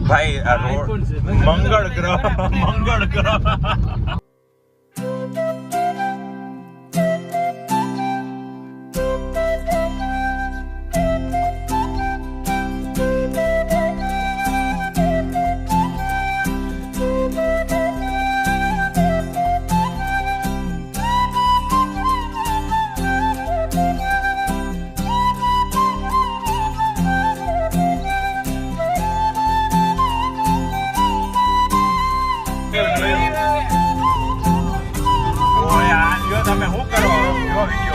ભાઈ આ રોડ મંગળ ગ્રહ તમે શું કરો જો વિડિયો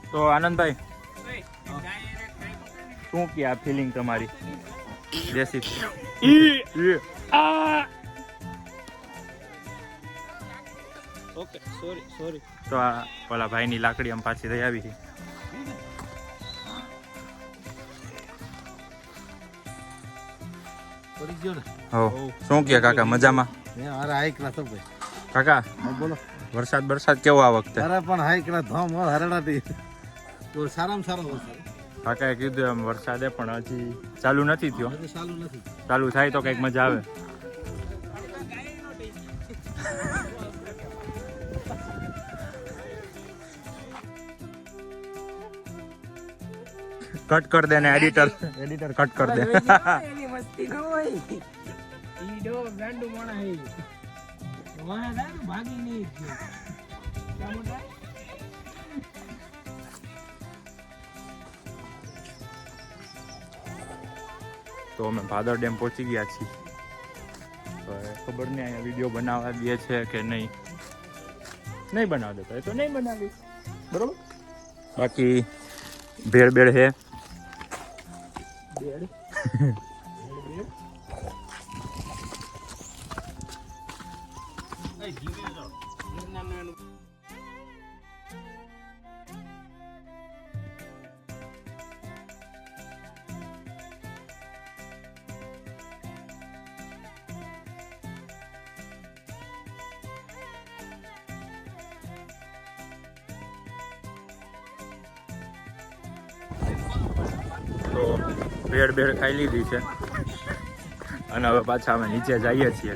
તો આનંદભાઈ શું કે આ ફિલિંગ તમારી દેશી ઓકે સોરી તો આ ઓલા ભાઈની લાકડી આમ પાછી થઈ આવી છે પડી ગયો ને હો શું કે કાકા મજામાં મે અરે હાઈ ક્લાસ ભાઈ કાકા બોલો વરસાદ કેવો આ વખતે અરે પણ હાઈ ક્લાસ ધોમ હરડાતી તો સારામાં સારો વરસાદ કાકાએ કીધું એમ વરસાદે પણ હજી ચાલુ નથી થયો હજી ચાલુ નથી ચાલુ થાય તો કંઈક મજા આવે કટ કર દે ને એડિટર કટ કર દે એની મસ્તી ન હોય ઈડો ગાંડુ મોણા હે વાહ ના ભાગી ની મોટા તો અમે ભાદર ડેમ પહોંચી ગયા છીએ તો ખબર નહીં અહીંયા વિડીયો બનાવવા દે છે કે નહીં બનાવ દેતા તો નહીં બનાવી બરોબર બાકી ભેળ હે તો ભેળ ખાઈ લીધી છે અને હવે પાછા અમે નીચે જઈએ છીએ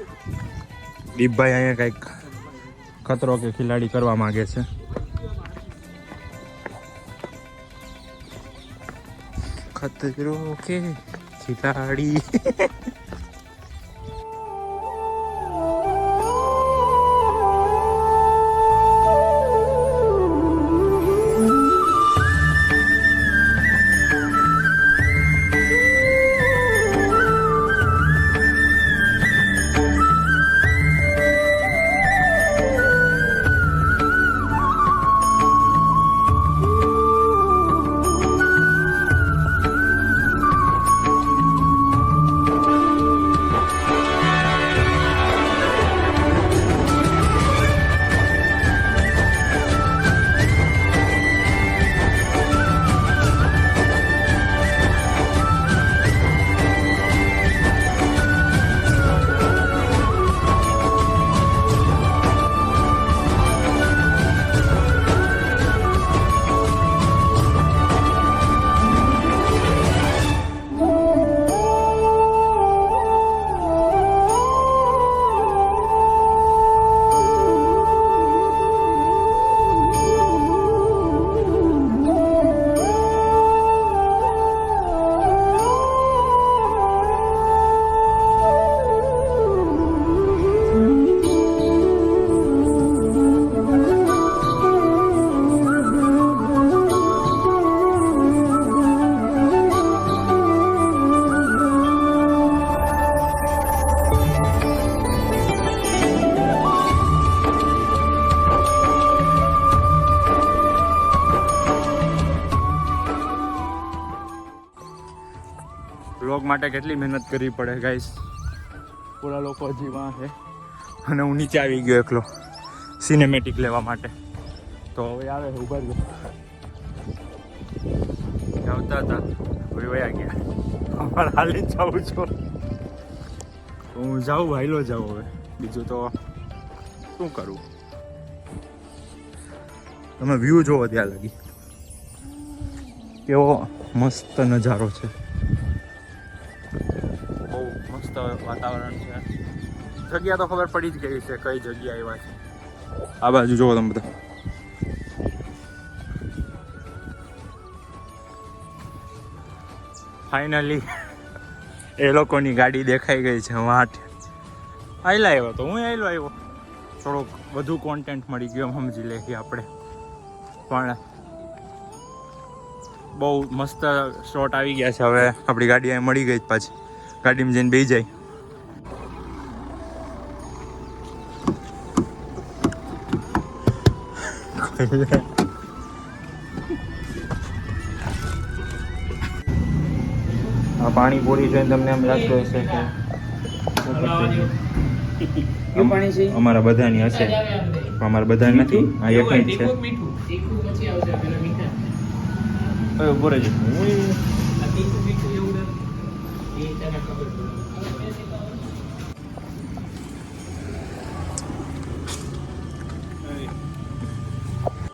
દીપભાઈ અહીંયા કંઈક ખતરો કે ખિલાડી કરવા માંગે છે ખતરો કે ખિલાડી વ્લોગ માટે કેટલી મહેનત કરવી પડે ગાઈસ પૂરા લોકો હજી વાં છે અને હું નીચે આવી ગયો એકલો સિનેમેટિક લેવા માટે તો હવે આવે છે ઉભા રહ્યો આવતા હતા કોઈ વયા ગયા અમારે હાલી જવું છું હું જાઉં વાયલો જાઉં હવે, બીજું તો શું કરું. તમે વ્યૂ જોવો ત્યાં લગી, કેવો મસ્ત નજારો છે, બહુ મસ્ત વાતાવરણ છે. જગ્યા તો ખબર પડી જ ગઈ છે કઈ જગ્યા એવા છે. આ બાજુ જોવો તમે બધા, ફાઇનલી એ લોકોની ગાડી દેખાઈ ગઈ છે. વાંટ આયલા આવ્યો તો હું આયલો આવ્યો, થોડોક વધુ કોન્ટેન્ટ મળી ગયો એમ સમજી લઈએ આપણે. પણ બહુ મસ્ત શોટ આવી ગયા છે. હવે આપણી ગાડી અહીં મળી ગઈ પાછી, ગાડીમાં જઈને બેસી જાય. આ પાણીપુરી જોઈને તમને એમ લાગતું હશે કે કેવું પાણી છે? અમારા બધાની હશે, પણ અમારા બધા નથી. આ એકની જ છે. તીખું પછી આવશે પેલા મીઠા. હવે ઉભો રહેજો.